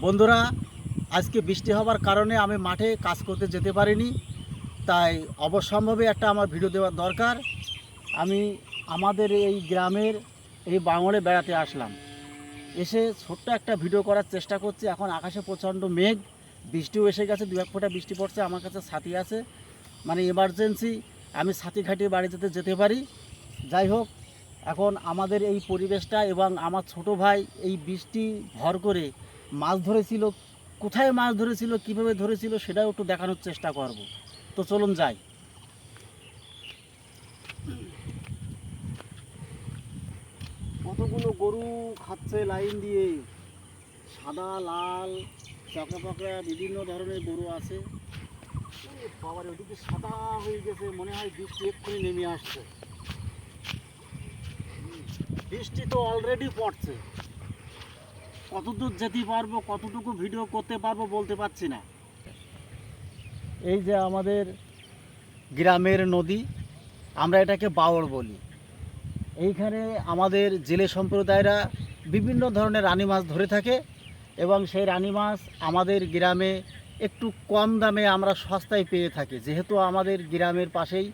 বন্ধুরা, আজকে বৃষ্টি হওয়ার কারণে আমি মাঠে কাজ করতে যেতে পারিনি, তাই অবশ্যম্ভাবী একটা আমার ভিডিও দেওয়ার দরকার। আমি আমাদের এই গ্রামের এই বাঙড়ে বেড়াতে আসলাম, এসে ছোট্ট একটা ভিডিও করার চেষ্টা করছি। এখন আকাশে প্রচণ্ড মেঘ, বৃষ্টিও এসে গেছে, দু এক ফোঁটা বৃষ্টি পড়ছে। আমার কাছে ছাতি আছে, মানে এমার্জেন্সি আমি ছাতি খাটিয়ে বাড়ি যেতে পারি। যাই হোক, এখন আমাদের এই পরিবেশটা এবং আমার ছোট ভাই এই বৃষ্টি ভর করে মাছ ধরেছিল, কোথায় মাছ ধরেছিল, কীভাবে ধরেছিল সেটাও একটু দেখানোর চেষ্টা করব। তো চলুন যাই। কতগুলো গরু খাচ্ছে লাইন দিয়ে, সাদা লাল চকা পাকা বিভিন্ন ধরনের গরু আছে। বাবার ওদিকে সাদা হয়ে গেছে, মনে হয় বৃষ্টি এক্ষুনি নেমে আসছে। বৃষ্টি তো অলরেডি পড়ছে, কতদূর যেতে পারবো, কতটুকু ভিডিও করতে পারবো বলতে পারছি না। এই যে আমাদের গ্রামের নদী, আমরা এটাকে বাওড় বলি। এইখানে আমাদের জেলে সম্প্রদায়রা বিভিন্ন ধরনের রানী মাছ ধরে থাকে এবং সেই রানী মাছ আমাদের গ্রামে একটু কম দামে আমরা সস্তায় পেয়ে থাকি, যেহেতু আমাদের গ্রামের পাশেই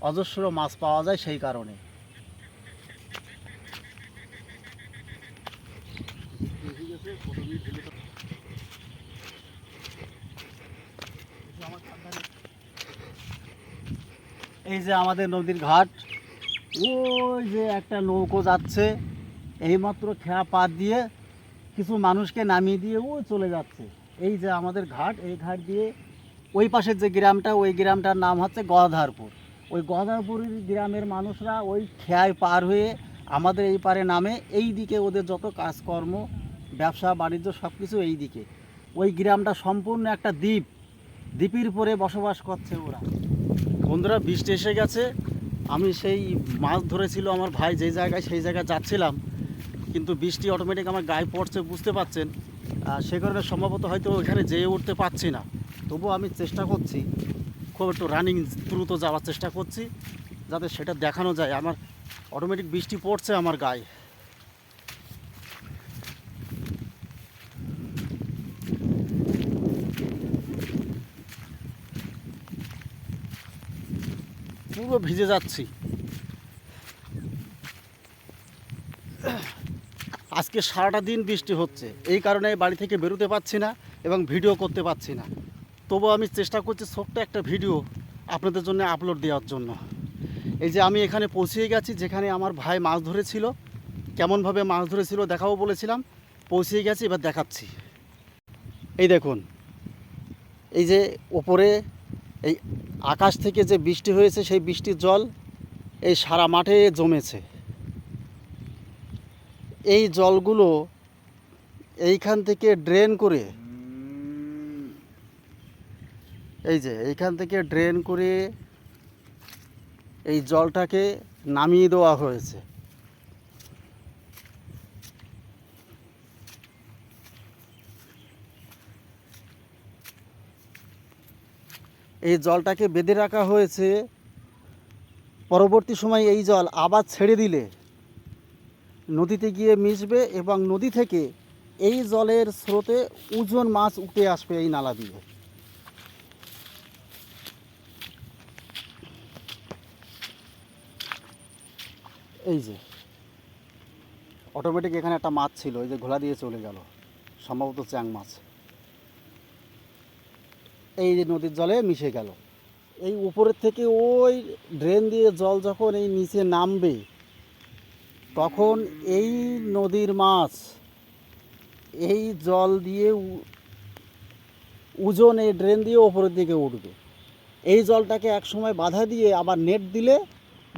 অজস্র মাছ পাওয়া যায় সেই কারণে। এই যে আমাদের নদীর ঘাট, ওই যে একটা নৌকো যাচ্ছে, এইমাত্র খেয়া পাত দিয়ে কিছু মানুষকে নামিয়ে দিয়ে ও চলে যাচ্ছে। এই যে আমাদের ঘাট, এই ঘাট দিয়ে ওই পাশের যে গ্রামটা, ওই গ্রামটার নাম হচ্ছে গদাধরপুর। ওই গদাধরপুরের গ্রামের মানুষরা ওই খেয়ায় পার হয়ে আমাদের এই পারে নামে। এই দিকে ওদের যত কাজকর্ম, ব্যবসা বাণিজ্য সব কিছু এই দিকে। ওই গ্রামটা সম্পূর্ণ একটা দ্বীপ, দ্বীপের উপরে বসবাস করছে ওরা। বন্ধুরা, বৃষ্টি এসে গেছে। আমি সেই মাছ ধরেছিল আমার ভাই যেই জায়গায়, সেই জায়গায় যাচ্ছিলাম, কিন্তু বৃষ্টি অটোমেটিক আমার গায়ে পড়ছে, বুঝতে পারছেন। সে কারণে সম্ভবত হয়তো ওখানে যেয়ে উঠতে পারছি না। তবুও আমি চেষ্টা করছি, খুব একটু রানিং দ্রুত যাওয়ার চেষ্টা করছি, যাতে সেটা দেখানো যায়। আমার অটোমেটিক বৃষ্টি পড়ছে আমার গায়ে। পুরো ভিজে যাচ্ছি। আজকে সারাটা দিন বৃষ্টি হচ্ছে, এই কারণে বাড়ি থেকে বেরোতে পারছি না এবং ভিডিও করতে পারছি না। তবু আমি চেষ্টা করছি ছোট্ট একটা ভিডিও আপনাদের জন্য আপলোড দেওয়ার জন্য। এই যে আমি এখানে পৌঁছে গেছি, যেখানে আমার ভাই মাছ ধরেছিল, কেমনভাবে মাছ ধরেছিল দেখাবো বলেছিলাম। পৌঁছে গেছি, এবার দেখাচ্ছি। এই দেখুন, এই যে ওপরে এই আকাশ থেকে যে বৃষ্টি হয়েছে, সেই বৃষ্টির জল এই সারা মাঠে জমেছে। এই জলগুলো এইখান থেকে ড্রেন করে, এই যে এইখান থেকে ড্রেন করে এই জলটাকে নামিয়ে দেওয়া হয়েছে। এই জলটাকে বেঁধে রাখা হয়েছে, পরবর্তী সময় এই জল আবার ছেড়ে দিলে নদীতে গিয়ে মিশবে এবং নদী থেকে এই জলের স্রোতে ওজন মাছ উঠে আসবে এই নালা দিয়ে। এই যে অটোমেটিক এখানে একটা মাছ ছিল, এই যে ঘোলা দিয়ে চলে গেল, সম্ভবত চ্যাং মাছ। এই যে নদীর জলে মিশে গেল। এই উপরের থেকে ওই ড্রেন দিয়ে জল যখন এই নিচে নামবে, তখন এই নদীর মাছ এই জল দিয়ে ওজন এই ড্রেন দিয়ে ওপরের দিকে উঠবে। এই জলটাকে এক সময় বাধা দিয়ে আবার নেট দিলে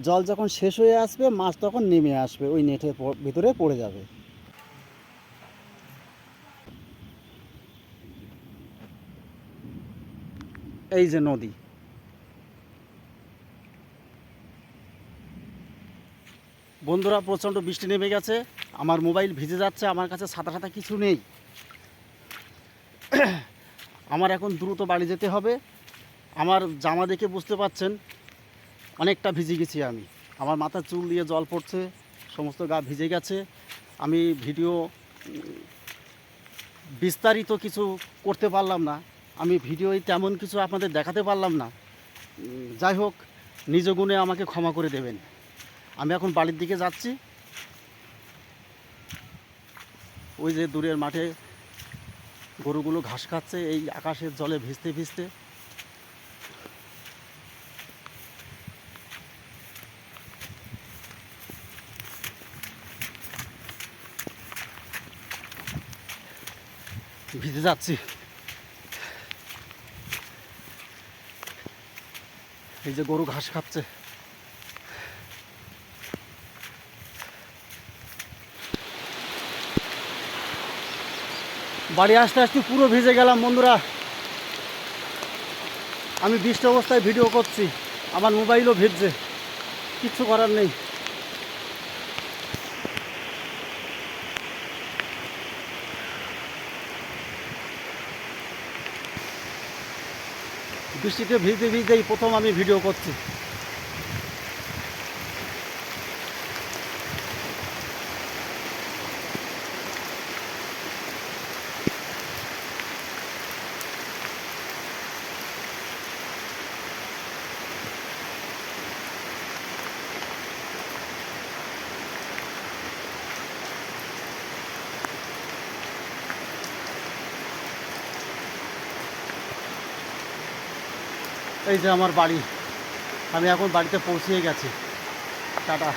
জল যখন শেষ হয়ে আসবে, মাছ তখন নেমে আসবে, ওই নেটের ভিতরে পড়ে যাবে। এই যে নদী, বন্ধুরা প্রচণ্ড বৃষ্টি নেমে গেছে, আমার মোবাইল ভিজে যাচ্ছে, আমার কাছে ছাতা ছাতা কিছু নেই। আমার এখন দ্রুত বাড়ি যেতে হবে। আমার জামা দেখে বুঝতে পারছেন অনেকটা ভিজে গেছি আমি। আমার মাথার চুল দিয়ে জল পড়ছে, সমস্ত গা ভিজে গেছে। আমি ভিডিও বিস্তারিত কিছু করতে পারলাম না, আমি ভিডিওয় তেমন কিছু আপনাদের দেখাতে পারলাম না। যাই হোক, নিজ গুণে আমাকে ক্ষমা করে দেবেন। আমি এখন বাড়ির দিকে যাচ্ছি। ওই যে দূরের মাঠে গরুগুলো ঘাস খাচ্ছে এই আকাশের জলে ভিজতে ভিজতে। ভিজে যাচ্ছি। এই যে গরু ঘাস খাচ্ছে। বাড়ি আসতে আসতে পুরো ভিজে গেলাম বন্ধুরা। আমি বৃষ্টি অবস্থায় ভিডিও করছি, আমার মোবাইলও ভিজছে, কিচ্ছু করার নেই। বৃষ্টিতে ভিজতে ভিজতেই প্রথম আমি ভিডিও করছি। এই যে আমার বাড়ি, আমি এখন বাড়িতে পৌঁছে গেছি। টাটা।